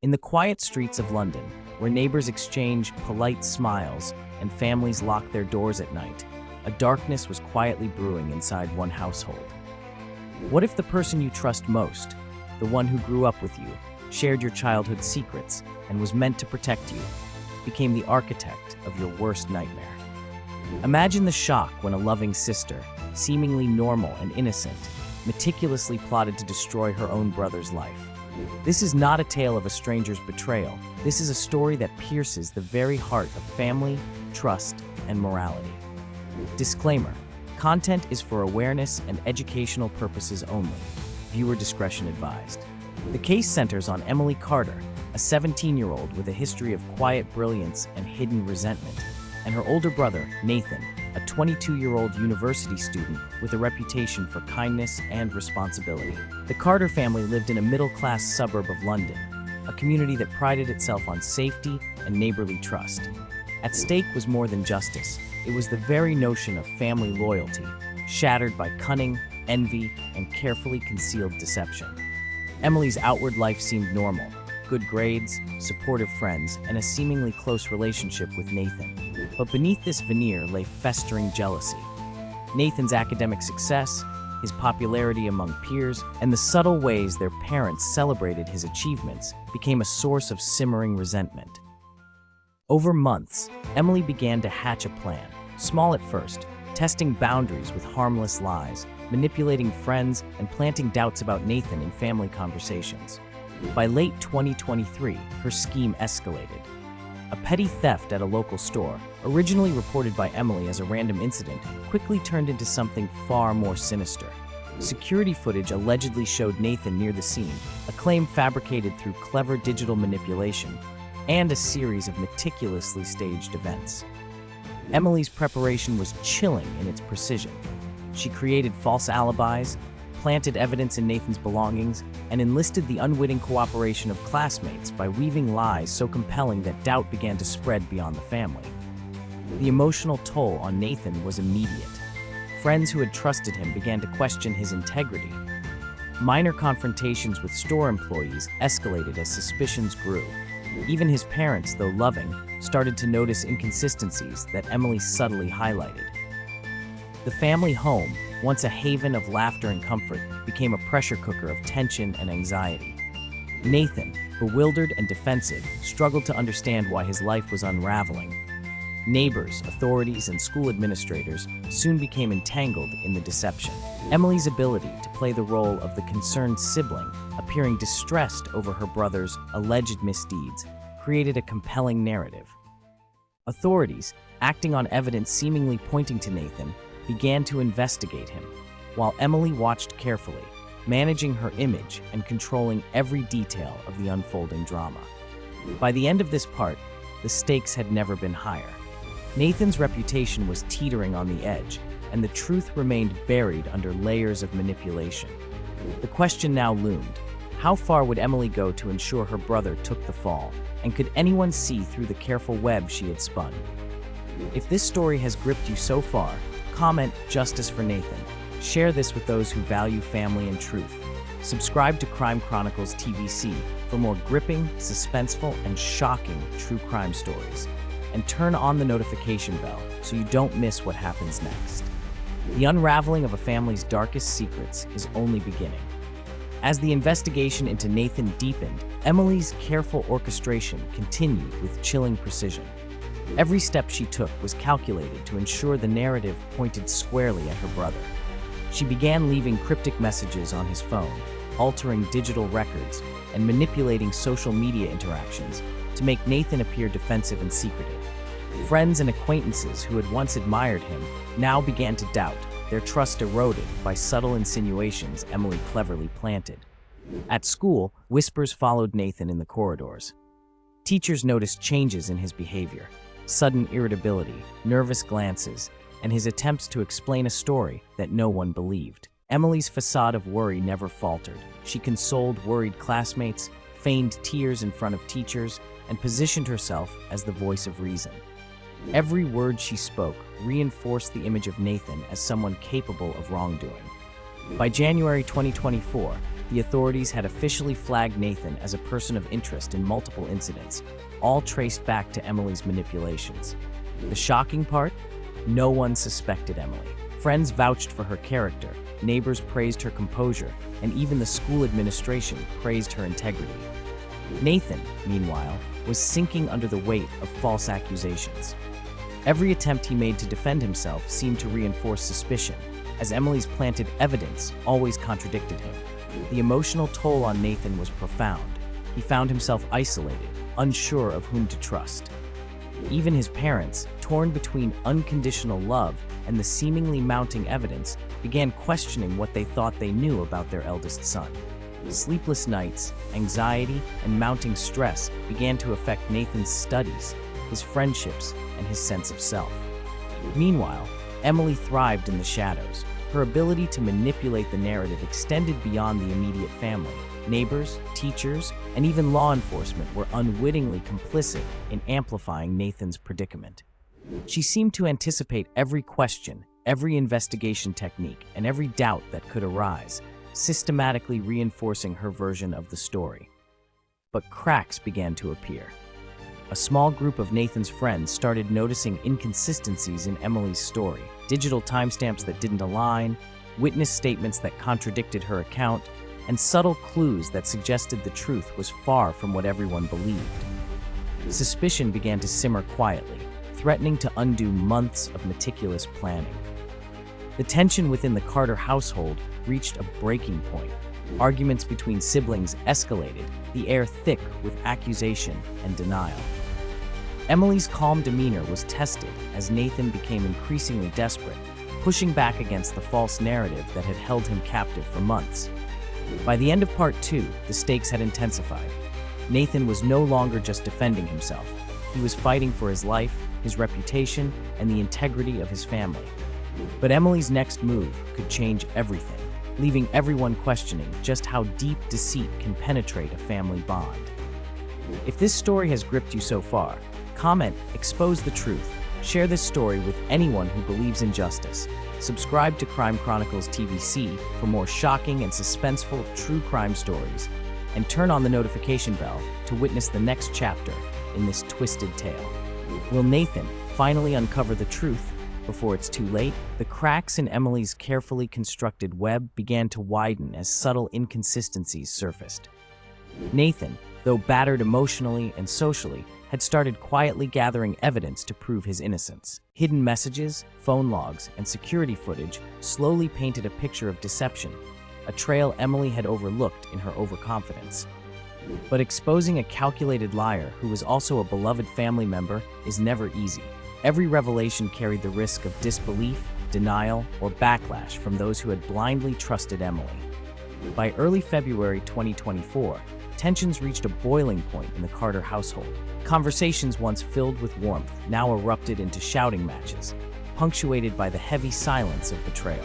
In the quiet streets of London, where neighbors exchange polite smiles and families lock their doors at night, a darkness was quietly brewing inside one household. What if the person you trust most, the one who grew up with you, shared your childhood secrets, and was meant to protect you, became the architect of your worst nightmare? Imagine the shock when a loving sister, seemingly normal and innocent, meticulously plotted to destroy her own brother's life. This is not a tale of a stranger's betrayal. This is a story that pierces the very heart of family, trust, and morality. Disclaimer: content is for awareness and educational purposes only. Viewer discretion advised. The case centers on Emily Carter, a 17-year-old with a history of quiet brilliance and hidden resentment, and her older brother, Nathan, a 22-year-old university student with a reputation for kindness and responsibility. The Carter family lived in a middle-class suburb of London, a community that prided itself on safety and neighborly trust. At stake was more than justice. It was the very notion of family loyalty, shattered by cunning, envy, and carefully concealed deception. Emily's outward life seemed normal: good grades, supportive friends, and a seemingly close relationship with Nathan. But beneath this veneer lay festering jealousy. Nathan's academic success, his popularity among peers, and the subtle ways their parents celebrated his achievements became a source of simmering resentment. Over months, Emily began to hatch a plan, small at first, testing boundaries with harmless lies, manipulating friends, and planting doubts about Nathan in family conversations. By late 2023, her scheme escalated. A petty theft at a local store, originally reported by Emily as a random incident, quickly turned into something far more sinister. Security footage allegedly showed Nathan near the scene, a claim fabricated through clever digital manipulation, and a series of meticulously staged events. Emily's preparation was chilling in its precision. She created false alibis, planted evidence in Nathan's belongings, and enlisted the unwitting cooperation of classmates by weaving lies so compelling that doubt began to spread beyond the family. The emotional toll on Nathan was immediate. Friends who had trusted him began to question his integrity. Minor confrontations with store employees escalated as suspicions grew. Even his parents, though loving, started to notice inconsistencies that Emily subtly highlighted. The family home, once a haven of laughter and comfort, became a pressure cooker of tension and anxiety. Nathan, bewildered and defensive, struggled to understand why his life was unraveling. Neighbors, authorities, and school administrators soon became entangled in the deception. Emily's ability to play the role of the concerned sibling, appearing distressed over her brother's alleged misdeeds, created a compelling narrative. Authorities, acting on evidence seemingly pointing to Nathan, began to investigate him, while Emily watched carefully, managing her image and controlling every detail of the unfolding drama. By the end of this part, the stakes had never been higher. Nathan's reputation was teetering on the edge, and the truth remained buried under layers of manipulation. The question now loomed: how far would Emily go to ensure her brother took the fall, and could anyone see through the careful web she had spun? If this story has gripped you so far, comment "Justice for Nathan." Share this with those who value family and truth. Subscribe to Crime Chronicles TVC for more gripping, suspenseful, and shocking true crime stories. And turn on the notification bell so you don't miss what happens next. The unraveling of a family's darkest secrets is only beginning. As the investigation into Nathan deepened, Emily's careful orchestration continued with chilling precision. Every step she took was calculated to ensure the narrative pointed squarely at her brother. She began leaving cryptic messages on his phone, altering digital records, and manipulating social media interactions to make Nathan appear defensive and secretive. Friends and acquaintances who had once admired him now began to doubt, their trust eroded by subtle insinuations Emily cleverly planted. At school, whispers followed Nathan in the corridors. Teachers noticed changes in his behavior: sudden irritability, nervous glances, and his attempts to explain a story that no one believed. Emily's facade of worry never faltered. She consoled worried classmates, feigned tears in front of teachers, and positioned herself as the voice of reason. Every word she spoke reinforced the image of Nathan as someone capable of wrongdoing. By January 2024, the authorities had officially flagged Nathan as a person of interest in multiple incidents, all traced back to Emily's manipulations. The shocking part? No one suspected Emily. Friends vouched for her character, neighbors praised her composure, and even the school administration praised her integrity. Nathan, meanwhile, was sinking under the weight of false accusations. Every attempt he made to defend himself seemed to reinforce suspicion, as Emily's planted evidence always contradicted him. The emotional toll on Nathan was profound. He found himself isolated, unsure of whom to trust. Even his parents, torn between unconditional love and the seemingly mounting evidence, began questioning what they thought they knew about their eldest son. Sleepless nights, anxiety, and mounting stress began to affect Nathan's studies, his friendships, and his sense of self. Meanwhile, Emily thrived in the shadows. Her ability to manipulate the narrative extended beyond the immediate family. Neighbors, teachers, and even law enforcement were unwittingly complicit in amplifying Nathan's predicament. She seemed to anticipate every question, every investigation technique, and every doubt that could arise, systematically reinforcing her version of the story. But cracks began to appear. A small group of Nathan's friends started noticing inconsistencies in Emily's story, digital timestamps that didn't align, witness statements that contradicted her account, and subtle clues that suggested the truth was far from what everyone believed. Suspicion began to simmer quietly, threatening to undo months of meticulous planning. The tension within the Carter household reached a breaking point. Arguments between siblings escalated, the air thick with accusation and denial. Emily's calm demeanor was tested as Nathan became increasingly desperate, pushing back against the false narrative that had held him captive for months. By the end of Part 2, the stakes had intensified. Nathan was no longer just defending himself. He was fighting for his life, his reputation, and the integrity of his family. But Emily's next move could change everything, leaving everyone questioning just how deep deceit can penetrate a family bond. If this story has gripped you so far, comment, expose the truth, share this story with anyone who believes in justice. Subscribe to Crime Chronicles TVC for more shocking and suspenseful true crime stories, and turn on the notification bell to witness the next chapter in this twisted tale. Will Nathan finally uncover the truth before it's too late? The cracks in Emily's carefully constructed web began to widen as subtle inconsistencies surfaced. Nathan, though battered emotionally and socially, had started quietly gathering evidence to prove his innocence. Hidden messages, phone logs, and security footage slowly painted a picture of deception, a trail Emily had overlooked in her overconfidence. But exposing a calculated liar who was also a beloved family member is never easy. Every revelation carried the risk of disbelief, denial, or backlash from those who had blindly trusted Emily. By early February 2024, tensions reached a boiling point in the Carter household. Conversations once filled with warmth now erupted into shouting matches, punctuated by the heavy silence of betrayal.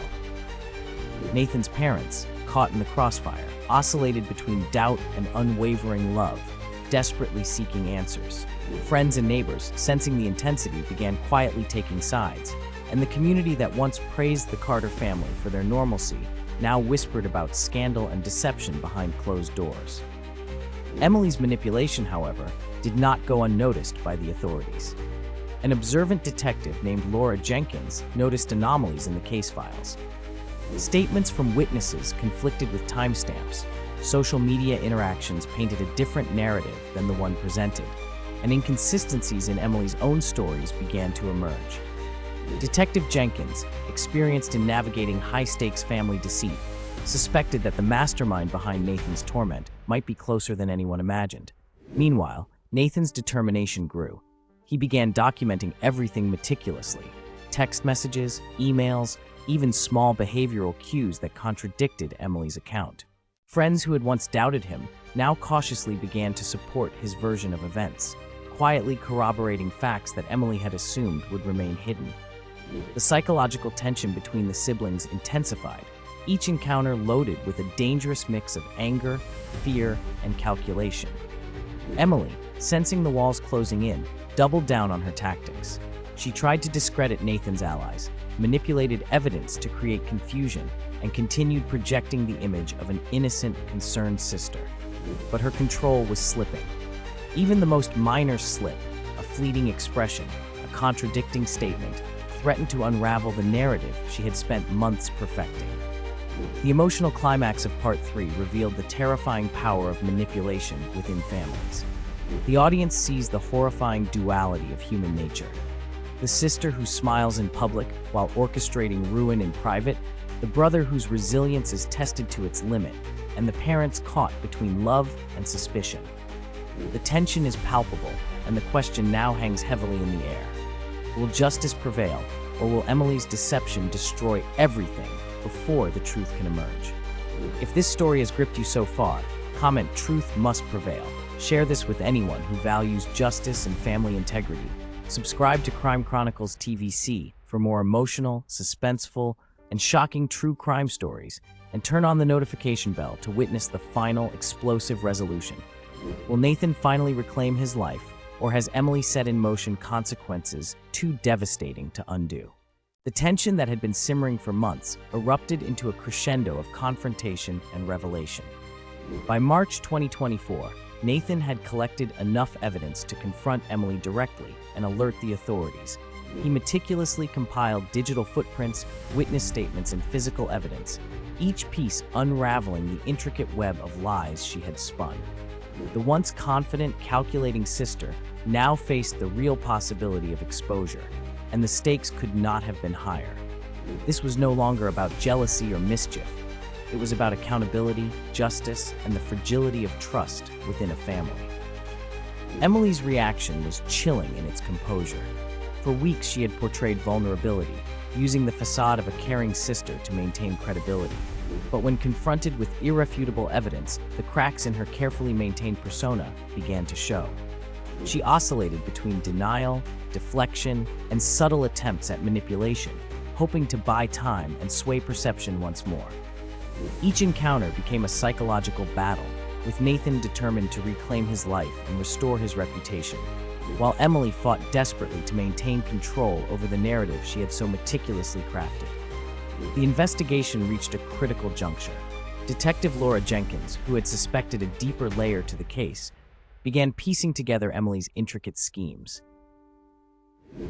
Nathan's parents, caught in the crossfire, oscillated between doubt and unwavering love, desperately seeking answers. Friends and neighbors, sensing the intensity, began quietly taking sides, and the community that once praised the Carter family for their normalcy now whispered about scandal and deception behind closed doors. Emily's manipulation, however, did not go unnoticed by the authorities. An observant detective named Laura Jenkins noticed anomalies in the case files. Statements from witnesses conflicted with timestamps. Social media interactions painted a different narrative than the one presented, and inconsistencies in Emily's own stories began to emerge. Detective Jenkins, experienced in navigating high-stakes family deceit, suspected that the mastermind behind Nathan's torment might be closer than anyone imagined. Meanwhile, Nathan's determination grew. He began documenting everything meticulously: text messages, emails, even small behavioral cues that contradicted Emily's account. Friends who had once doubted him now cautiously began to support his version of events, quietly corroborating facts that Emily had assumed would remain hidden. The psychological tension between the siblings intensified, each encounter loaded with a dangerous mix of anger, fear, and calculation. Emily, sensing the walls closing in, doubled down on her tactics. She tried to discredit Nathan's allies, manipulated evidence to create confusion, and continued projecting the image of an innocent, concerned sister. But her control was slipping. Even the most minor slip, a fleeting expression, a contradicting statement, threatened to unravel the narrative she had spent months perfecting. The emotional climax of Part 3 revealed the terrifying power of manipulation within families. The audience sees the horrifying duality of human nature. The sister who smiles in public while orchestrating ruin in private, the brother whose resilience is tested to its limit, and the parents caught between love and suspicion. The tension is palpable, and the question now hangs heavily in the air. Will justice prevail, or will Emily's deception destroy everything before the truth can emerge? If this story has gripped you so far, comment "Truth must prevail." Share this with anyone who values justice and family integrity. Subscribe to Crime Chronicles TVC for more emotional, suspenseful, and shocking true crime stories, and turn on the notification bell to witness the final explosive resolution. Will Nathan finally reclaim his life, or has Emily set in motion consequences too devastating to undo? The tension that had been simmering for months erupted into a crescendo of confrontation and revelation. By March 2024, Nathan had collected enough evidence to confront Emily directly and alert the authorities. He meticulously compiled digital footprints, witness statements, and physical evidence, each piece unraveling the intricate web of lies she had spun. The once confident, calculating sister now faced the real possibility of exposure, and the stakes could not have been higher. This was no longer about jealousy or mischief. It was about accountability, justice, and the fragility of trust within a family. Emily's reaction was chilling in its composure. For weeks, she had portrayed vulnerability, using the facade of a caring sister to maintain credibility. But when confronted with irrefutable evidence, the cracks in her carefully maintained persona began to show. She oscillated between denial, deflection, and subtle attempts at manipulation, hoping to buy time and sway perception once more. Each encounter became a psychological battle, with Nathan determined to reclaim his life and restore his reputation, while Emily fought desperately to maintain control over the narrative she had so meticulously crafted. The investigation reached a critical juncture. Detective Laura Jenkins, who had suspected a deeper layer to the case, began piecing together Emily's intricate schemes.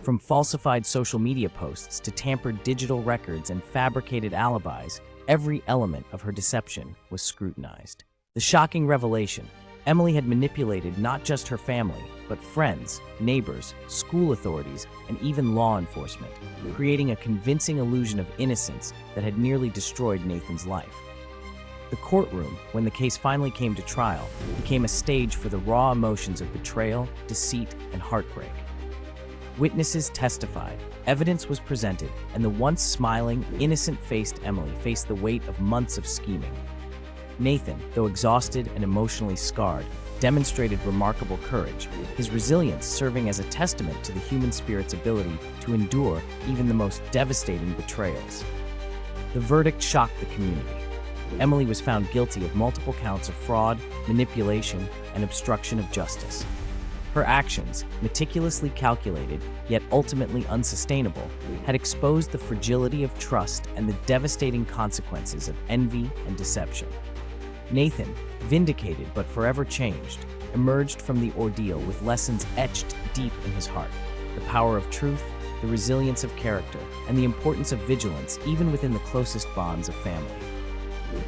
From falsified social media posts to tampered digital records and fabricated alibis, every element of her deception was scrutinized. The shocking revelation: Emily had manipulated not just her family, but friends, neighbors, school authorities, and even law enforcement, creating a convincing illusion of innocence that had nearly destroyed Nathan's life. The courtroom, when the case finally came to trial, became a stage for the raw emotions of betrayal, deceit, and heartbreak. Witnesses testified, evidence was presented, and the once smiling, innocent-faced Emily faced the weight of months of scheming. Nathan, though exhausted and emotionally scarred, demonstrated remarkable courage, his resilience serving as a testament to the human spirit's ability to endure even the most devastating betrayals. The verdict shocked the community. Emily was found guilty of multiple counts of fraud, manipulation, and obstruction of justice. Her actions, meticulously calculated, yet ultimately unsustainable, had exposed the fragility of trust and the devastating consequences of envy and deception. Nathan, vindicated but forever changed, emerged from the ordeal with lessons etched deep in his heart: the power of truth, the resilience of character, and the importance of vigilance even within the closest bonds of family.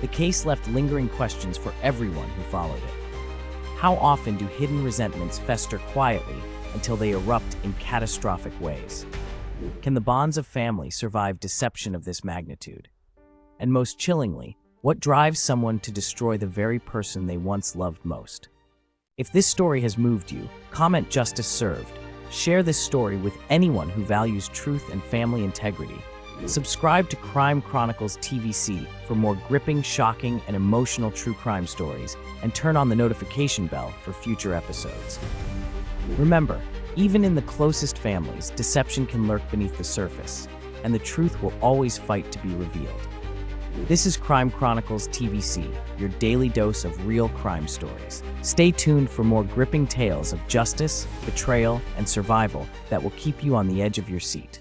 The case left lingering questions for everyone who followed it. How often do hidden resentments fester quietly until they erupt in catastrophic ways? Can the bonds of family survive deception of this magnitude? And most chillingly, what drives someone to destroy the very person they once loved most? If this story has moved you, comment "Justice Served." Share this story with anyone who values truth and family integrity. Subscribe to Crime Chronicles TVC for more gripping, shocking, and emotional true crime stories, and turn on the notification bell for future episodes. Remember, even in the closest families, deception can lurk beneath the surface, and the truth will always fight to be revealed. This is Crime Chronicles TVC, your daily dose of real crime stories. Stay tuned for more gripping tales of justice, betrayal, and survival that will keep you on the edge of your seat.